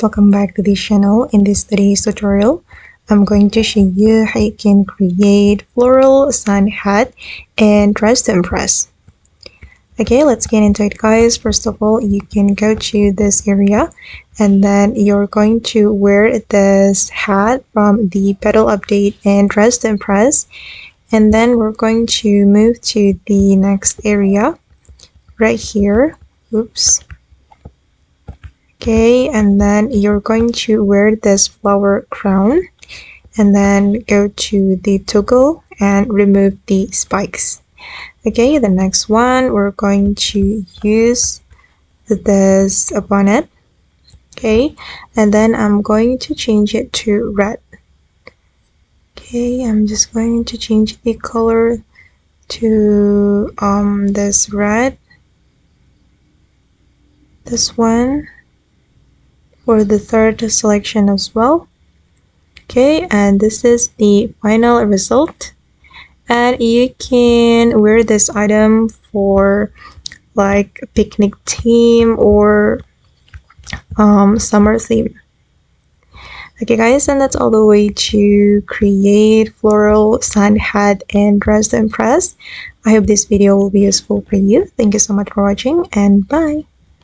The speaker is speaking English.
welcome back to this channel. In this today's tutorial, I'm going to show you how you can create floral sun hat and dress to impress. Okay, let's get into it, guys. First of all, you can go to this area and then you're going to wear this hat from the petal update and dress to impress. And then we're going to move to the next area right here. Oops. Okay, and then you're going to wear this flower crown and then go to the toggle and remove the spikes. Okay, the next one, we're going to use this bonnet. Okay, and then I'm going to change it to red. Okay, I'm just going to change the color to this red, this one, for the third selection as well. Okay, and this is the final result, and you can wear this item for like a picnic theme or summer theme. Okay guys, and that's all the way to create floral sun hat and dress to impress. I hope this video will be useful for you. Thank you so much for watching, and bye.